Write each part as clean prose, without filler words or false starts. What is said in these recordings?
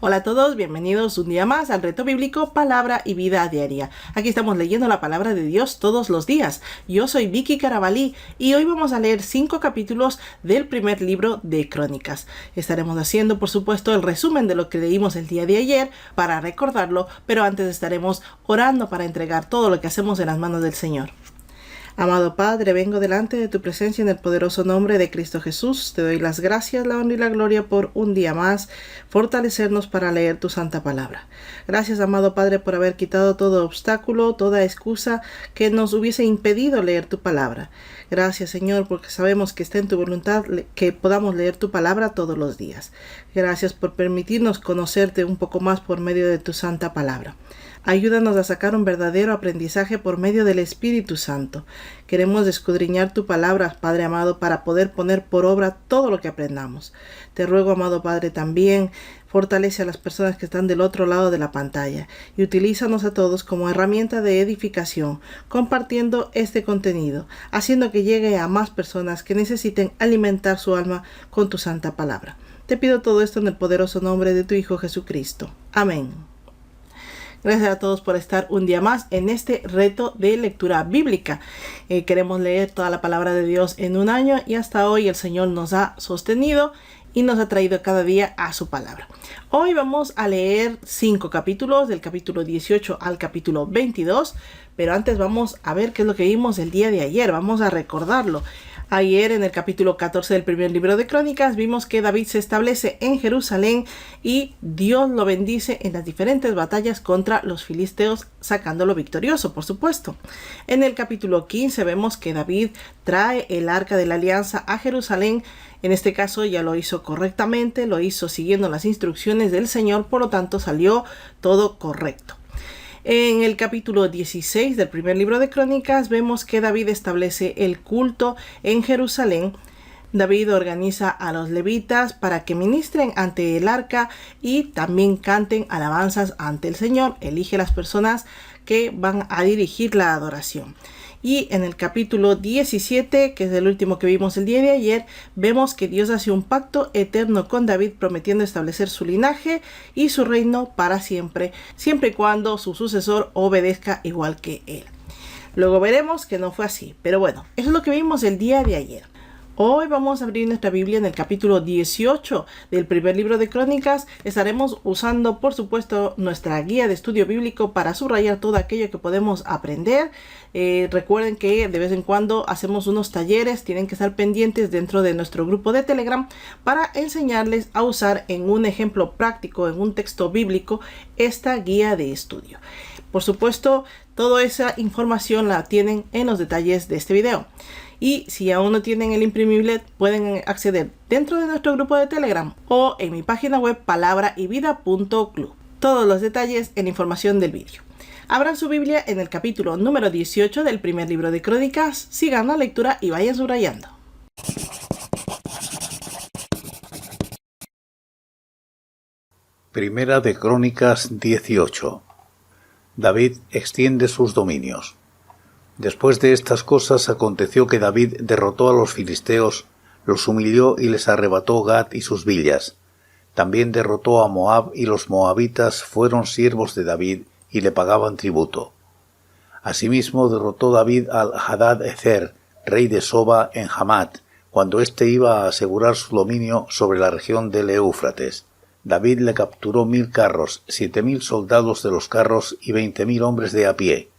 Hola a todos, bienvenidos un día más al reto bíblico Palabra y Vida Diaria. Aquí estamos leyendo la palabra de Dios todos los días. Yo soy Vicky Carabalí y hoy vamos a leer 5 capítulos del primer libro de Crónicas. Estaremos haciendo, por supuesto, el resumen de lo que leímos el día de ayer para recordarlo, pero antes estaremos orando para entregar todo lo que hacemos en las manos del Señor. Amado Padre, vengo delante de tu presencia en el poderoso nombre de Cristo Jesús. Te doy las gracias, la honra y la gloria por un día más fortalecernos para leer tu santa palabra. Gracias, amado Padre, por haber quitado todo obstáculo, toda excusa que nos hubiese impedido leer tu palabra. Gracias, Señor, porque sabemos que está en tu voluntad que podamos leer tu palabra todos los días. Gracias por permitirnos conocerte un poco más por medio de tu santa palabra. Ayúdanos a sacar un verdadero aprendizaje por medio del Espíritu Santo. Queremos escudriñar tu palabra, Padre amado, para poder poner por obra todo lo que aprendamos. Te ruego, amado Padre, también fortalece a las personas que están del otro lado de la pantalla y utilízanos a todos como herramienta de edificación, compartiendo este contenido, haciendo que llegue a más personas que necesiten alimentar su alma con tu santa palabra. Te pido todo esto en el poderoso nombre de tu Hijo Jesucristo. Amén. Gracias a todos por estar un día más en este reto de lectura bíblica. Queremos leer toda la palabra de Dios en un año y hasta hoy el Señor nos ha sostenido y nos ha traído cada día a su palabra. Hoy vamos a leer 5 capítulos, del capítulo 18 al capítulo 22, pero antes vamos a ver qué es lo que vimos el día de ayer, vamos a recordarlo. Ayer en el capítulo 14 del primer libro de Crónicas vimos que David se establece en Jerusalén y Dios lo bendice en las diferentes batallas contra los filisteos, sacándolo victorioso, por supuesto. En el capítulo 15 vemos que David trae el arca de la alianza a Jerusalén. En este caso ya lo hizo correctamente, lo hizo siguiendo las instrucciones del Señor, por lo tanto salió todo correcto. En el capítulo 16 del primer libro de Crónicas vemos que David establece el culto en Jerusalén. David organiza a los levitas para que ministren ante el arca y también canten alabanzas ante el Señor. Elige las personas que van a dirigir la adoración. Y en el capítulo 17, que es el último que vimos el día de ayer, vemos que Dios hace un pacto eterno con David, prometiendo establecer su linaje y su reino para siempre, siempre y cuando su sucesor obedezca igual que él. Luego veremos que no fue así, pero bueno, eso es lo que vimos el día de ayer. Hoy vamos a abrir nuestra Biblia en el capítulo 18 del primer libro de Crónicas. Estaremos usando, por supuesto, nuestra guía de estudio bíblico para subrayar todo aquello que podemos aprender. Recuerden que de vez en cuando hacemos unos talleres, tienen que estar pendientes dentro de nuestro grupo de Telegram para enseñarles a usar en un ejemplo práctico, en un texto bíblico, esta guía de estudio. Por supuesto, toda esa información la tienen en los detalles de este video. Y si aún no tienen el imprimible, pueden acceder dentro de nuestro grupo de Telegram o en mi página web palabraivida.club. Todos los detalles en la información del vídeo. Abran su Biblia en el capítulo número 18 del primer libro de Crónicas, sigan la lectura y vayan subrayando. Primera de Crónicas 18. David extiende sus dominios. Después de estas cosas aconteció que David derrotó a los filisteos, los humilló y les arrebató Gad y sus villas. También derrotó a Moab y los moabitas fueron siervos de David y le pagaban tributo. Asimismo derrotó David al Hadad-ezer, rey de Soba, en Hamat, cuando éste iba a asegurar su dominio sobre la región del Éufrates. David le capturó 1000 carros, 7000 soldados de los carros y 20.000 hombres de a pie.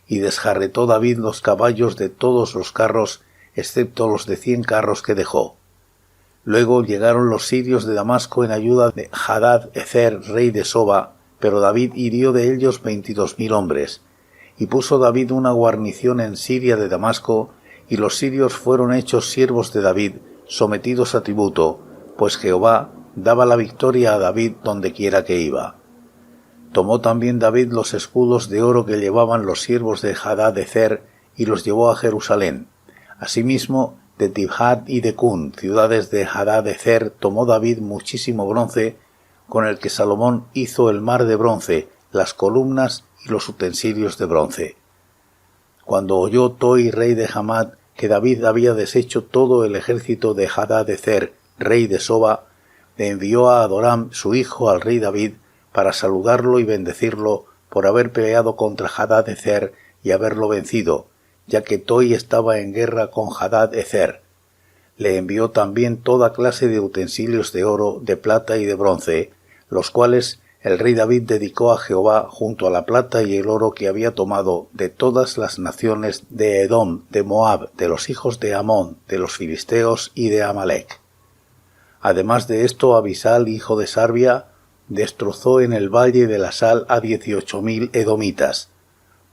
Y desjarretó David los caballos de todos los carros, excepto los de 100 carros que dejó. Luego llegaron los sirios de Damasco en ayuda de Hadad-ezer, rey de Soba, pero David hirió de ellos 22.000 hombres. Y puso David una guarnición en Siria de Damasco, y los sirios fueron hechos siervos de David, sometidos a tributo, pues Jehová daba la victoria a David donde quiera que iba. Tomó también David los escudos de oro que llevaban los siervos de Hadad-ezer y los llevó a Jerusalén. Asimismo, de Tibhat y de Cun, ciudades de Hadad-ezer, tomó David muchísimo bronce, con el que Salomón hizo el mar de bronce, las columnas y los utensilios de bronce. Cuando oyó Toi, rey de Hamat, que David había deshecho todo el ejército de Hadad-ezer, rey de Soba, le envió a Adoram, su hijo, al rey David, para saludarlo y bendecirlo por haber peleado contra Hadad-ezer y haberlo vencido, ya que Toi estaba en guerra con Hadad-ezer. Le envió también toda clase de utensilios de oro, de plata y de bronce, los cuales el rey David dedicó a Jehová junto a la plata y el oro que había tomado de todas las naciones de Edom, de Moab, de los hijos de Amón, de los filisteos y de Amalec. Además de esto, Abisal, hijo de Sarbia, destrozó en el valle de la Sal a 18,000 edomitas.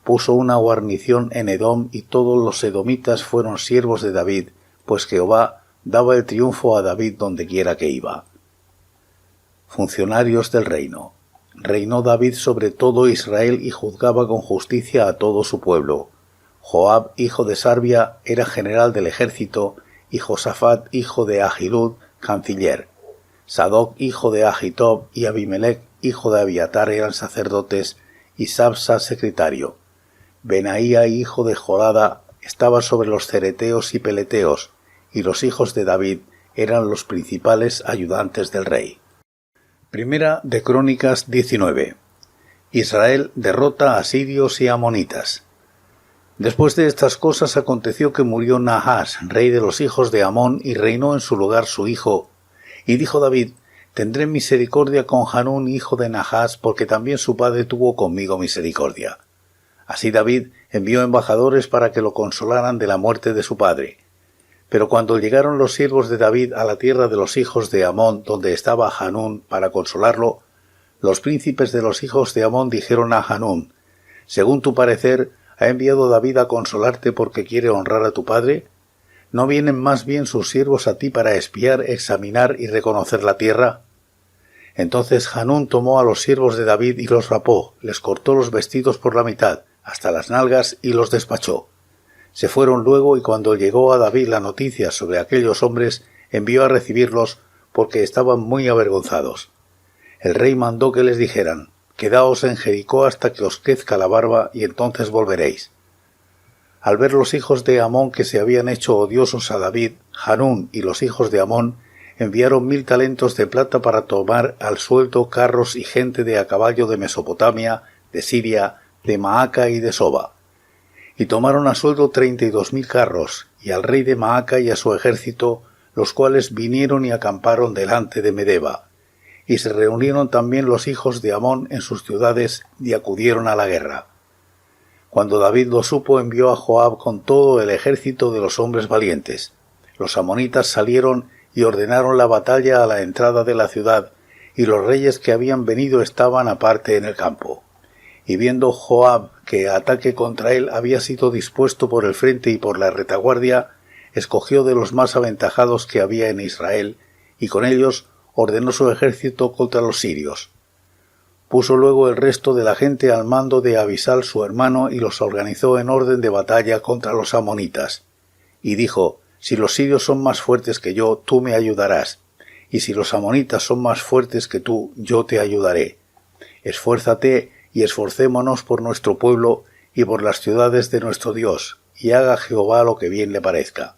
Puso una guarnición en Edom y todos los edomitas fueron siervos de David, pues Jehová daba el triunfo a David donde quiera que iba. Funcionarios del reino. Reinó David sobre todo Israel y juzgaba con justicia a todo su pueblo. Joab, hijo de Sarbia, era general del ejército, y Josafat, hijo de Ahilud, canciller. Sadoc, hijo de Ahitob, y Abimelech, hijo de Abiatar, eran sacerdotes, y Sabsa, secretario. Benaía, hijo de Jorada, estaba sobre los cereteos y peleteos, y los hijos de David eran los principales ayudantes del rey. Primera de Crónicas 19. Israel derrota a sirios y amonitas. Después de estas cosas aconteció que murió Nahás, rey de los hijos de Amón, y reinó en su lugar su hijo. Y dijo David: Tendré misericordia con Hanún, hijo de Nahás, porque también su padre tuvo conmigo misericordia. Así David envió embajadores para que lo consolaran de la muerte de su padre. Pero cuando llegaron los siervos de David a la tierra de los hijos de Amón, donde estaba Hanún, para consolarlo, los príncipes de los hijos de Amón dijeron a Hanún: Según tu parecer, ¿ha enviado David a consolarte porque quiere honrar a tu padre? ¿No vienen más bien sus siervos a ti para espiar, examinar y reconocer la tierra? Entonces Hanún tomó a los siervos de David y los rapó, les cortó los vestidos por la mitad, hasta las nalgas, y los despachó. Se fueron luego, y cuando llegó a David la noticia sobre aquellos hombres, envió a recibirlos, porque estaban muy avergonzados. El rey mandó que les dijeran: Quedaos en Jericó hasta que os crezca la barba, y entonces volveréis. Al ver los hijos de Amón que se habían hecho odiosos a David, Hanún y los hijos de Amón enviaron 1000 talentos de plata para tomar al sueldo carros y gente de a caballo de Mesopotamia, de Siria, de Maaca y de Soba. Y tomaron a sueldo 32,000 carros, y al rey de Maaca y a su ejército, los cuales vinieron y acamparon delante de Medeba. Y se reunieron también los hijos de Amón en sus ciudades, y acudieron a la guerra. Cuando David lo supo, envió a Joab con todo el ejército de los hombres valientes. Los amonitas salieron y ordenaron la batalla a la entrada de la ciudad, y los reyes que habían venido estaban aparte en el campo. Y viendo Joab que ataque contra él había sido dispuesto por el frente y por la retaguardia, escogió de los más aventajados que había en Israel, y con ellos ordenó su ejército contra los sirios. Puso luego el resto de la gente al mando de Abisal su hermano, y los organizó en orden de batalla contra los amonitas. Y dijo: Si los sirios son más fuertes que yo, tú me ayudarás, y si los amonitas son más fuertes que tú, yo te ayudaré. Esfuérzate y esforcémonos por nuestro pueblo y por las ciudades de nuestro Dios, y haga Jehová lo que bien le parezca.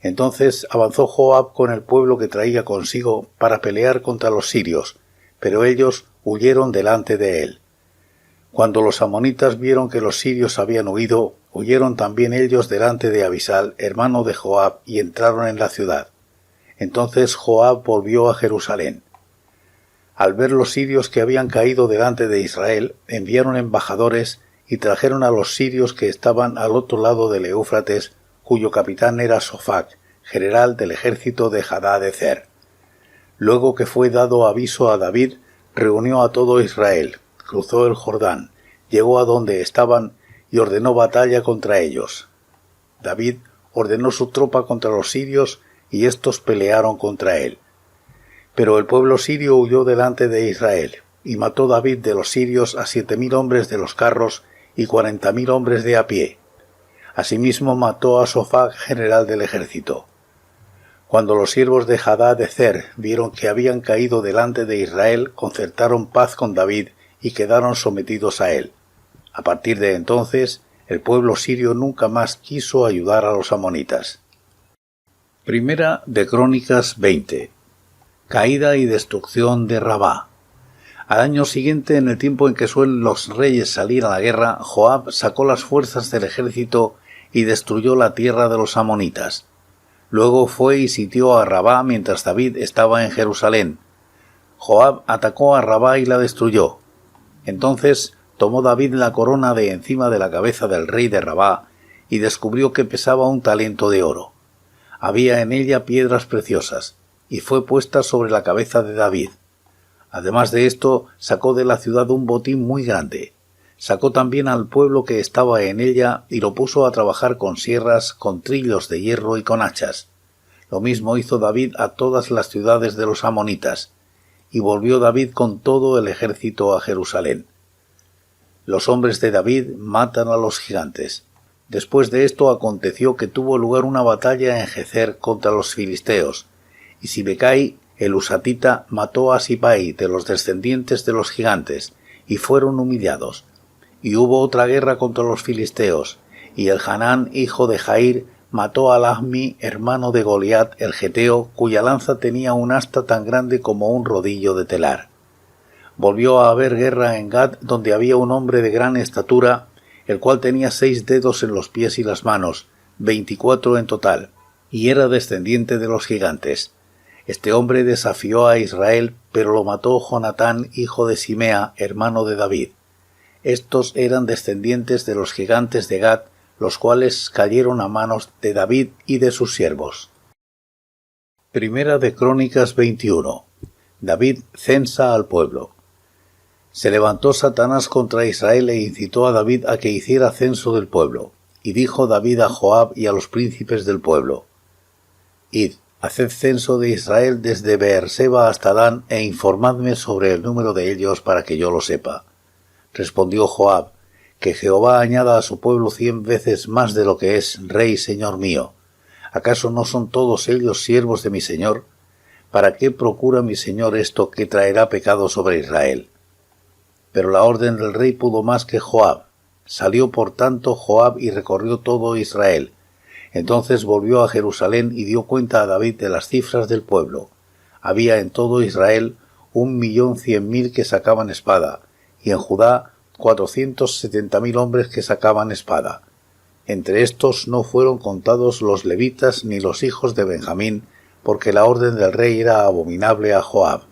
Entonces avanzó Joab con el pueblo que traía consigo para pelear contra los sirios, pero ellos huyeron delante de él. Cuando los amonitas vieron que los sirios habían huido, huyeron también ellos delante de Abisal, hermano de Joab, y entraron en la ciudad. Entonces Joab volvió a Jerusalén. Al ver los sirios que habían caído delante de Israel, enviaron embajadores y trajeron a los sirios que estaban al otro lado del Éufrates, cuyo capitán era Sofac, general del ejército de Hadad-ezer. Luego que fue dado aviso a David, reunió a todo Israel, cruzó el Jordán, llegó a donde estaban y ordenó batalla contra ellos. David ordenó su tropa contra los sirios y éstos pelearon contra él. Pero el pueblo sirio huyó delante de Israel, y mató David de los sirios a 7,000 hombres de los carros y 40,000 hombres de a pie. Asimismo mató a Sofac, general del ejército. Cuando los siervos de Hadad-ezer vieron que habían caído delante de Israel, concertaron paz con David y quedaron sometidos a él. A partir de entonces, el pueblo sirio nunca más quiso ayudar a los amonitas. Primera de Crónicas 20. Caída y destrucción de Rabá. Al año siguiente, en el tiempo en que suelen los reyes salir a la guerra, Joab sacó las fuerzas del ejército y destruyó la tierra de los amonitas. Luego fue y sitió a Rabá mientras David estaba en Jerusalén. Joab atacó a Rabá y la destruyó. Entonces tomó David la corona de encima de la cabeza del rey de Rabá y descubrió que pesaba 1 talento de oro. Había en ella piedras preciosas, y fue puesta sobre la cabeza de David. Además de esto, sacó de la ciudad un botín muy grande. Sacó también al pueblo que estaba en ella y lo puso a trabajar con sierras, con trillos de hierro y con hachas. Lo mismo hizo David a todas las ciudades de los amonitas, y volvió David con todo el ejército a Jerusalén. Los hombres de David matan a los gigantes. Después de esto aconteció que tuvo lugar una batalla en Gezer contra los filisteos, y Sibecai, el husatita, mató a Sipai de los descendientes de los gigantes, y fueron humillados. Y hubo otra guerra contra los filisteos, y el Hanán, hijo de Jair, mató a Lahmi, hermano de Goliat el geteo, cuya lanza tenía un asta tan grande como un rodillo de telar. Volvió a haber guerra en Gad, donde había un hombre de gran estatura, el cual tenía 6 dedos en los pies y las manos, 24 en total, y era descendiente de los gigantes. Este hombre desafió a Israel, pero lo mató Jonatán, hijo de Simea, hermano de David. Estos eran descendientes de los gigantes de Gad, los cuales cayeron a manos de David y de sus siervos. Primera de Crónicas 21. David censa al pueblo. Se levantó Satanás contra Israel e incitó a David a que hiciera censo del pueblo. Y dijo David a Joab y a los príncipes del pueblo: Id, haced censo de Israel desde Beerseba hasta Dan, e informadme sobre el número de ellos para que yo lo sepa. Respondió Joab: Que Jehová añada a su pueblo 100 veces más de lo que es rey señor mío. ¿Acaso no son todos ellos siervos de mi señor? ¿Para qué procura mi señor esto que traerá pecado sobre Israel? Pero la orden del rey pudo más que Joab. Salió por tanto Joab y recorrió todo Israel. Entonces volvió a Jerusalén y dio cuenta a David de las cifras del pueblo. Había en todo Israel 1.100.000 que sacaban espada, y en Judá 470.000 hombres que sacaban espada. Entre estos no fueron contados los levitas ni los hijos de Benjamín, porque la orden del rey era abominable a Joab.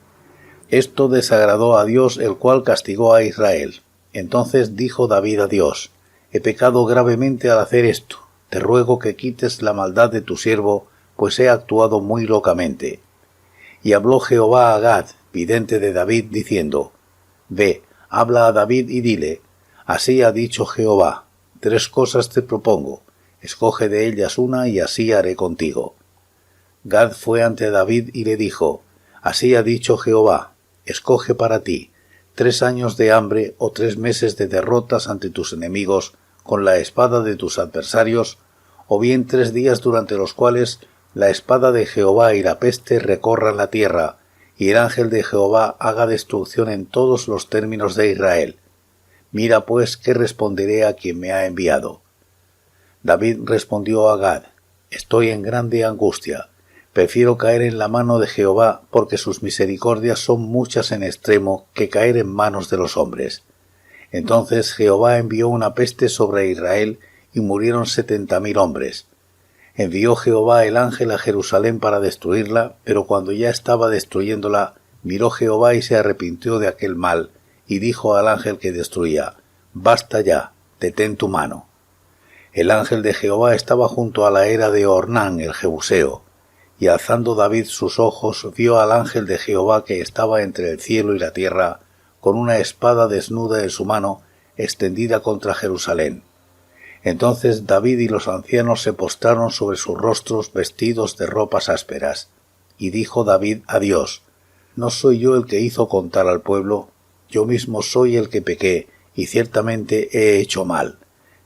Esto desagradó a Dios, el cual castigó a Israel. Entonces dijo David a Dios: He pecado gravemente al hacer esto. Te ruego que quites la maldad de tu siervo, pues he actuado muy locamente. Y habló Jehová a Gad, vidente de David, diciendo: Ve, habla a David y dile: Así ha dicho Jehová, 3 cosas te propongo, escoge de ellas una y así haré contigo. Gad fue ante David y le dijo: Así ha dicho Jehová, escoge para ti 3 años de hambre o 3 meses de derrotas ante tus enemigos con la espada de tus adversarios, o bien 3 días durante los cuales la espada de Jehová y la peste recorran la tierra, y el ángel de Jehová haga destrucción en todos los términos de Israel. Mira pues qué responderé a quien me ha enviado. David respondió a Gad: Estoy en grande angustia. Prefiero caer en la mano de Jehová, porque sus misericordias son muchas en extremo, que caer en manos de los hombres. Entonces Jehová envió una peste sobre Israel, y murieron 70.000 hombres. Envió Jehová el ángel a Jerusalén para destruirla, pero cuando ya estaba destruyéndola, miró Jehová y se arrepintió de aquel mal, y dijo al ángel que destruía: Basta ya, detén tu mano. El ángel de Jehová estaba junto a la era de Ornán el Jebuseo, y alzando David sus ojos vio al ángel de Jehová que estaba entre el cielo y la tierra, con una espada desnuda en su mano, extendida contra Jerusalén. Entonces David y los ancianos se postraron sobre sus rostros vestidos de ropas ásperas. Y dijo David a Dios: ¿No soy yo el que hizo contar al pueblo? Yo mismo soy el que pequé, y ciertamente he hecho mal.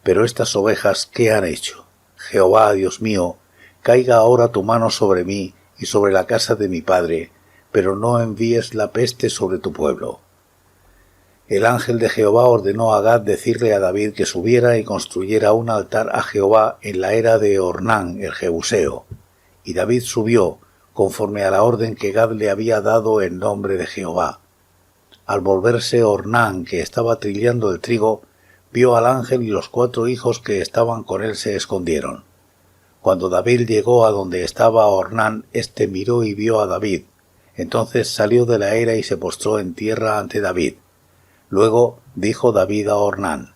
Pero estas ovejas, ¿qué han hecho? Jehová, Dios mío, caiga ahora tu mano sobre mí y sobre la casa de mi padre, pero no envíes la peste sobre tu pueblo. El ángel de Jehová ordenó a Gad decirle a David que subiera y construyera un altar a Jehová en la era de Ornán el Jebuseo. Y David subió, conforme a la orden que Gad le había dado en nombre de Jehová. Al volverse Ornán, que estaba trillando el trigo, vio al ángel y los 4 hijos que estaban con él se escondieron. Cuando David llegó a donde estaba Ornán, éste miró y vio a David. Entonces salió de la era y se postró en tierra ante David. Luego dijo David a Ornán: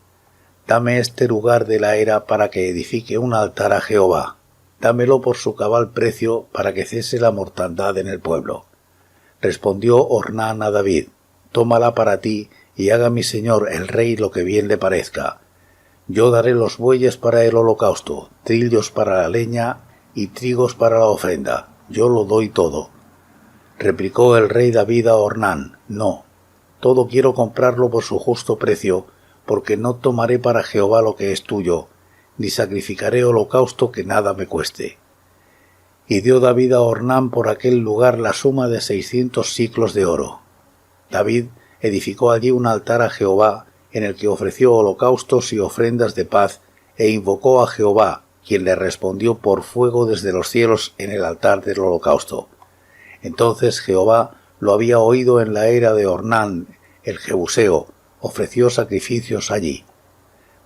«Dame este lugar de la era para que edifique un altar a Jehová. Dámelo por su cabal precio para que cese la mortandad en el pueblo». Respondió Ornán a David: «Tómala para ti y haga mi señor el rey lo que bien le parezca. Yo daré los bueyes para el holocausto, trillos para la leña y trigos para la ofrenda. Yo lo doy todo». Replicó el rey David a Ornán: «No, todo quiero comprarlo por su justo precio, porque no tomaré para Jehová lo que es tuyo, ni sacrificaré holocausto que nada me cueste». Y dio David a Ornán por aquel lugar la suma de 600 siclos de oro. David edificó allí un altar a Jehová, en el que ofreció holocaustos y ofrendas de paz, e invocó a Jehová, quien le respondió por fuego desde los cielos en el altar del holocausto. Entonces Jehová lo había oído en la era de Ornán, el Jebuseo, ofreció sacrificios allí.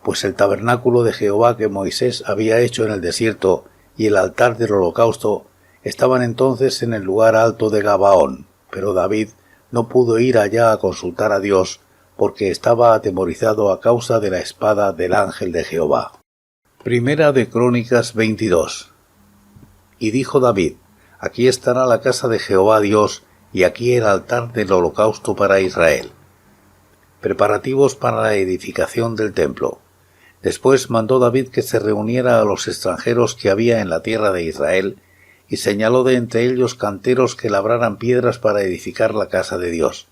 Pues el tabernáculo de Jehová que Moisés había hecho en el desierto y el altar del holocausto estaban entonces en el lugar alto de Gabaón, pero David no pudo ir allá a consultar a Dios, porque estaba atemorizado a causa de la espada del ángel de Jehová. Primera de Crónicas 22. Y dijo David: «Aquí estará la casa de Jehová Dios, y aquí el altar del holocausto para Israel». Preparativos para la edificación del templo. Después mandó David que se reuniera a los extranjeros que había en la tierra de Israel, y señaló de entre ellos canteros que labraran piedras para edificar la casa de Dios.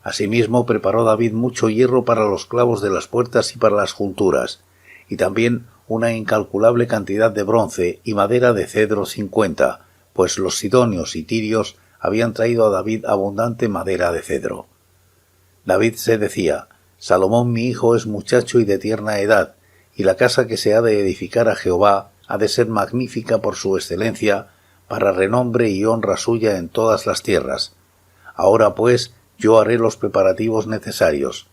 Asimismo preparó David mucho hierro para los clavos de las puertas y para las junturas, y también una incalculable cantidad de bronce y madera de cedro 50, pues los sidonios y tirios habían traído a David abundante madera de cedro. David se decía: «Salomón mi hijo es muchacho y de tierna edad, y la casa que se ha de edificar a Jehová ha de ser magnífica por su excelencia, para renombre y honra suya en todas las tierras. Ahora pues yo haré los preparativos necesarios».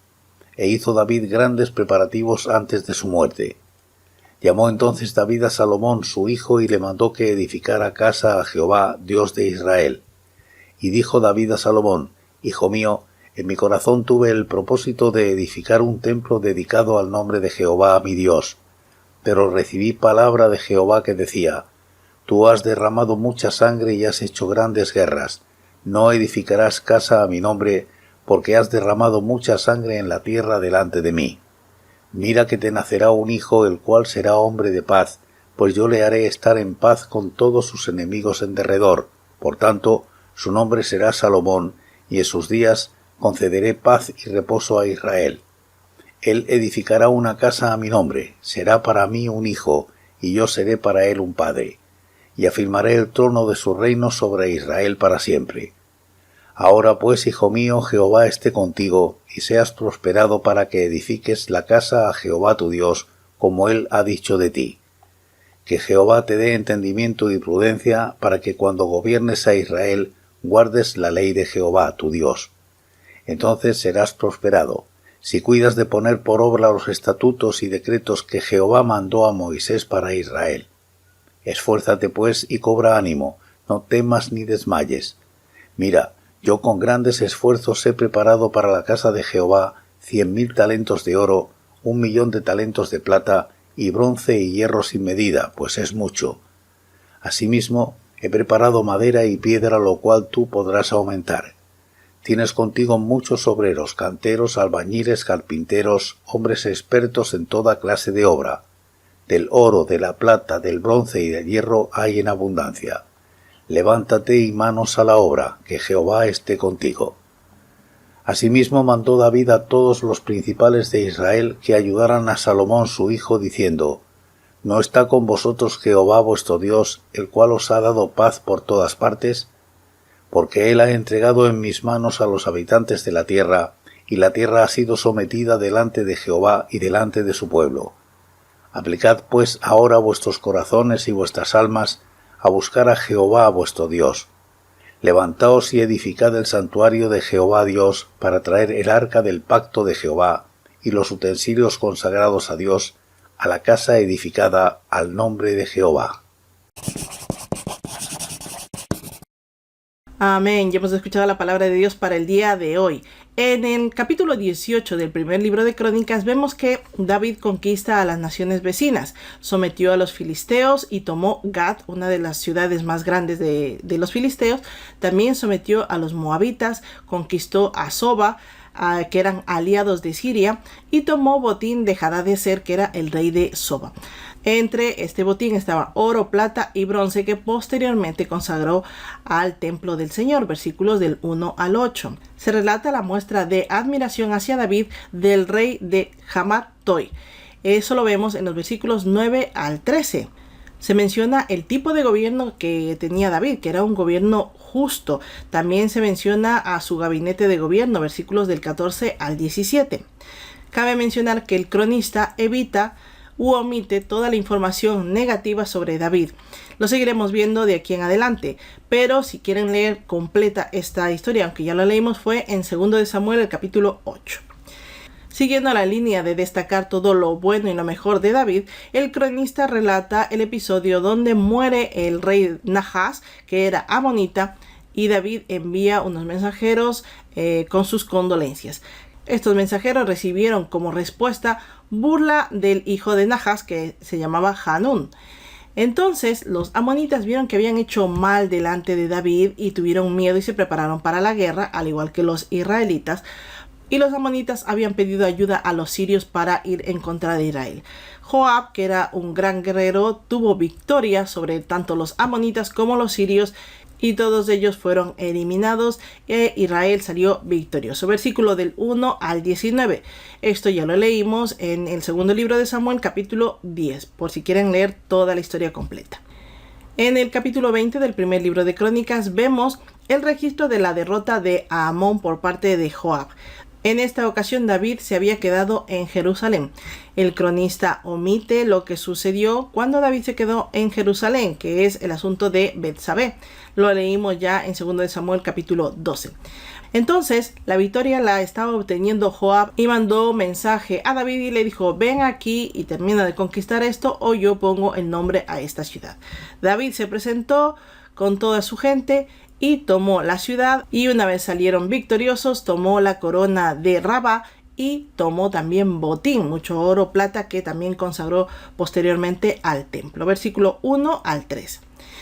E hizo David grandes preparativos antes de su muerte. Llamó entonces David a Salomón su hijo y le mandó que edificara casa a Jehová, Dios de Israel. Y dijo David a Salomón: «Hijo mío, en mi corazón tuve el propósito de edificar un templo dedicado al nombre de Jehová mi Dios. Pero recibí palabra de Jehová que decía: Tú has derramado mucha sangre y has hecho grandes guerras. No edificarás casa a mi nombre, porque has derramado mucha sangre en la tierra delante de mí. Mira que te nacerá un hijo, el cual será hombre de paz, pues yo le haré estar en paz con todos sus enemigos en derredor. Por tanto, su nombre será Salomón, y en sus días concederé paz y reposo a Israel. Él edificará una casa a mi nombre, será para mí un hijo, y yo seré para él un padre. Y afirmaré el trono de su reino sobre Israel para siempre. Ahora pues, hijo mío, Jehová esté contigo, y seas prosperado para que edifiques la casa a Jehová tu Dios, como él ha dicho de ti. Que Jehová te dé entendimiento y prudencia, para que cuando gobiernes a Israel, guardes la ley de Jehová tu Dios. Entonces serás prosperado, si cuidas de poner por obra los estatutos y decretos que Jehová mandó a Moisés para Israel. Esfuérzate pues y cobra ánimo, no temas ni desmayes. Mira, yo con grandes esfuerzos he preparado para la casa de Jehová 100,000 talentos de oro, 1,000,000 de talentos de plata, y bronce y hierro sin medida, pues es mucho. Asimismo, he preparado madera y piedra, lo cual tú podrás aumentar. Tienes contigo muchos obreros, canteros, albañiles, carpinteros, hombres expertos en toda clase de obra. Del oro, de la plata, del bronce y del hierro hay en abundancia. Levántate y manos a la obra, que Jehová esté contigo. Asimismo mandó David a todos los principales de Israel que ayudaran a Salomón su hijo, diciendo: ¿No está con vosotros Jehová vuestro Dios, el cual os ha dado paz por todas partes? Porque él ha entregado en mis manos a los habitantes de la tierra, y la tierra ha sido sometida delante de Jehová y delante de su pueblo. Aplicad pues ahora vuestros corazones y vuestras almas a buscar a Jehová vuestro Dios. Levantaos y edificad el santuario de Jehová Dios, para traer el arca del pacto de Jehová, y los utensilios consagrados a Dios, a la casa edificada al nombre de Jehová. Amén. Ya hemos escuchado la palabra de Dios para el día de hoy. En el capítulo 18 del primer libro de Crónicas vemos que David conquista a las naciones vecinas, sometió a los filisteos y tomó Gat, una de las ciudades más grandes de los filisteos. También sometió a los moabitas, conquistó a Soba, que eran aliados de Siria, y tomó botín de Hadadezer, que era el rey de Soba. Entre este botín estaba oro, plata y bronce que posteriormente consagró al templo del Señor, versículos del 1 al 8. Se relata la muestra de admiración hacia David del rey de Hamath-Toi. Eso lo vemos en los versículos 9 al 13. Se menciona el tipo de gobierno que tenía David, que era un gobierno justo. También se menciona a su gabinete de gobierno, versículos del 14 al 17. Cabe mencionar que el cronista evita u omite toda la información negativa sobre David. Lo seguiremos viendo de aquí en adelante, pero si quieren leer completa esta historia, aunque ya la leímos, fue en 2 de Samuel, el capítulo 8. Siguiendo la línea de destacar todo lo bueno y lo mejor de David, el cronista relata el episodio donde muere el rey Nahas, que era amonita, y David envía unos mensajeros con sus condolencias. Estos mensajeros recibieron como respuesta burla del hijo de Nahas, que se llamaba Hanún. Entonces los amonitas vieron que habían hecho mal delante de David y tuvieron miedo y se prepararon para la guerra, al igual que los israelitas. Y los amonitas habían pedido ayuda a los sirios para ir en contra de Israel. Joab, que era un gran guerrero, tuvo victoria sobre tanto los amonitas como los sirios, y todos ellos fueron eliminados e Israel salió victorioso. Versículo del 1 al 19. Esto ya lo leímos en el segundo libro de Samuel, capítulo 10, por si quieren leer toda la historia completa. En el capítulo 20 del primer libro de Crónicas vemos el registro de la derrota de Amón por parte de Joab. En esta ocasión David se había quedado en Jerusalén. El cronista omite lo que sucedió cuando David se quedó en Jerusalén, que es el asunto de Betsabé. Lo leímos ya en 2 de Samuel capítulo 12. Entonces la victoria la estaba obteniendo Joab y mandó mensaje a David y le dijo: ven aquí y termina de conquistar esto o yo pongo el nombre a esta ciudad. David se presentó con toda su gente y tomó la ciudad, y una vez salieron victoriosos tomó la corona de Rabá y tomó también botín, mucho oro, plata, que también consagró posteriormente al templo. Versículo 1 al 3.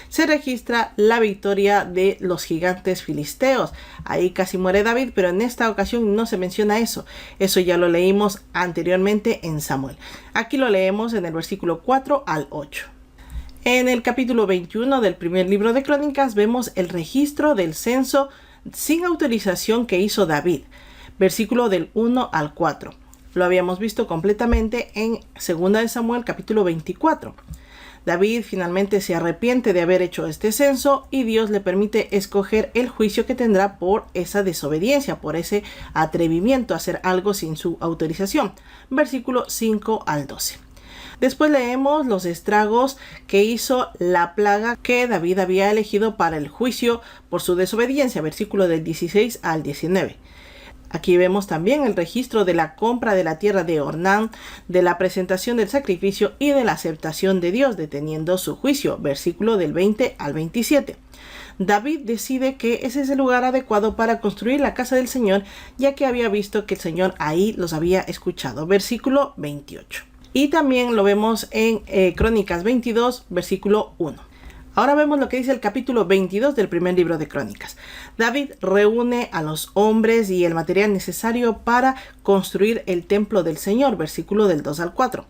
Se registra la victoria de los gigantes filisteos. Ahí casi muere David, pero en esta ocasión no se menciona eso. Eso ya lo leímos anteriormente en Samuel. Aquí lo leemos en el versículo 4 al 8. En el capítulo 21 del primer libro de Crónicas vemos el registro del censo sin autorización que hizo David, versículo del 1 al 4. Lo habíamos visto completamente en 2 de Samuel capítulo 24. David finalmente se arrepiente de haber hecho este censo y Dios le permite escoger el juicio que tendrá por esa desobediencia, por ese atrevimiento a hacer algo sin su autorización, versículo 5 al 12. Después leemos los estragos que hizo la plaga que David había elegido para el juicio por su desobediencia, versículo del 16 al 19. Aquí vemos también el registro de la compra de la tierra de Ornán, de la presentación del sacrificio y de la aceptación de Dios, deteniendo su juicio, versículo del 20 al 27. David decide que ese es el lugar adecuado para construir la casa del Señor, ya que había visto que el Señor ahí los había escuchado, versículo 28. Y también lo vemos en Crónicas 22, versículo 1. Ahora vemos lo que dice el capítulo 22 del primer libro de Crónicas. David reúne a los hombres y el material necesario para construir el templo del Señor, versículo del 2 al 4.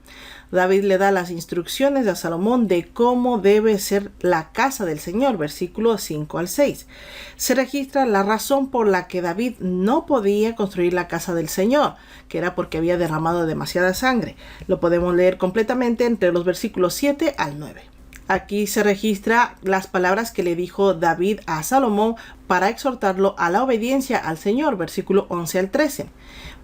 David le da las instrucciones a Salomón de cómo debe ser la casa del Señor, versículo 5 al 6. Se registra la razón por la que David no podía construir la casa del Señor, que era porque había derramado demasiada sangre. Lo podemos leer completamente entre los versículos 7 al 9. Aquí se registra las palabras que le dijo David a Salomón para exhortarlo a la obediencia al Señor, versículo 11 al 13.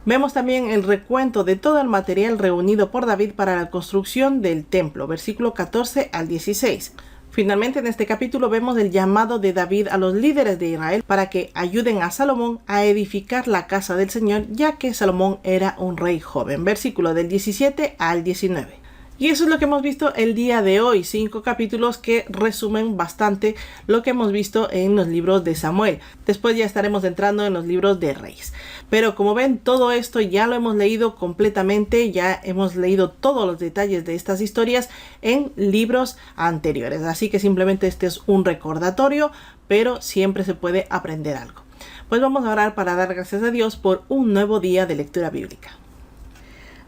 Vemos también el recuento de todo el material reunido por David para la construcción del templo, versículo 14 al 16. Finalmente, en este capítulo vemos el llamado de David a los líderes de Israel para que ayuden a Salomón a edificar la casa del Señor, ya que Salomón era un rey joven. Versículo del 17 al 19. Y eso es lo que hemos visto el día de hoy, 5 capítulos que resumen bastante lo que hemos visto en los libros de Samuel. Después ya estaremos entrando en los libros de Reyes. Pero como ven, todo esto ya lo hemos leído completamente, ya hemos leído todos los detalles de estas historias en libros anteriores. Así que simplemente este es un recordatorio, pero siempre se puede aprender algo. Pues vamos a orar para dar gracias a Dios por un nuevo día de lectura bíblica.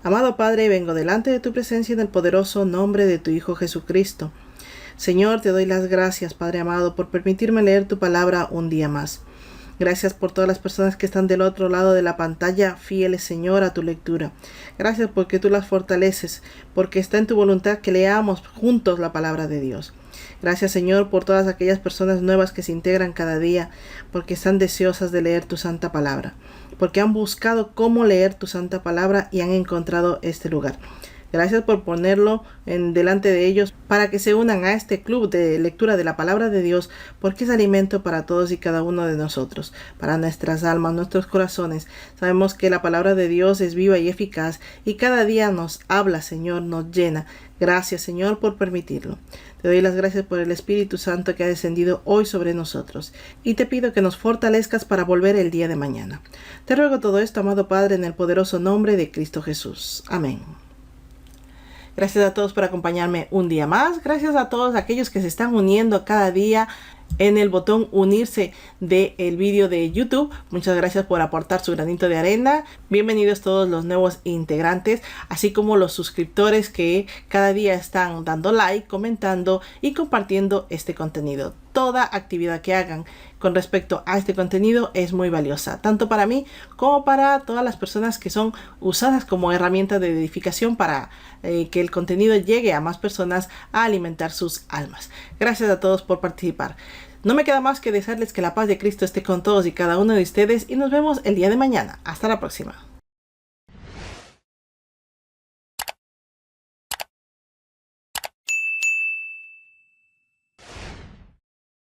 Amado Padre, vengo delante de tu presencia en el poderoso nombre de tu Hijo Jesucristo. Señor, te doy las gracias, Padre amado, por permitirme leer tu palabra un día más. Gracias por todas las personas que están del otro lado de la pantalla, fieles, Señor, a tu lectura. Gracias porque tú las fortaleces, porque está en tu voluntad que leamos juntos la palabra de Dios. Gracias, Señor, por todas aquellas personas nuevas que se integran cada día, porque están deseosas de leer tu santa palabra, porque han buscado cómo leer tu santa palabra y han encontrado este lugar. Gracias por ponerlo delante de ellos para que se unan a este club de lectura de la palabra de Dios, porque es alimento para todos y cada uno de nosotros, para nuestras almas, nuestros corazones. Sabemos que la palabra de Dios es viva y eficaz y cada día nos habla, Señor, nos llena. Gracias, Señor, por permitirlo. Te doy las gracias por el Espíritu Santo que ha descendido hoy sobre nosotros y te pido que nos fortalezcas para volver el día de mañana. Te ruego todo esto, amado Padre, en el poderoso nombre de Cristo Jesús. Amén. Gracias a todos por acompañarme un día más. Gracias a todos aquellos que se están uniendo cada día en el botón unirse del vídeo de YouTube. Muchas gracias por aportar su granito de arena. Bienvenidos todos los nuevos integrantes, así como los suscriptores que cada día están dando like, comentando y compartiendo este contenido. Toda actividad que hagan con respecto a este contenido es muy valiosa, tanto para mí como para todas las personas que son usadas como herramienta de edificación para que el contenido llegue a más personas a alimentar sus almas. Gracias a todos por participar. No me queda más que desearles que la paz de Cristo esté con todos y cada uno de ustedes y nos vemos el día de mañana. Hasta la próxima.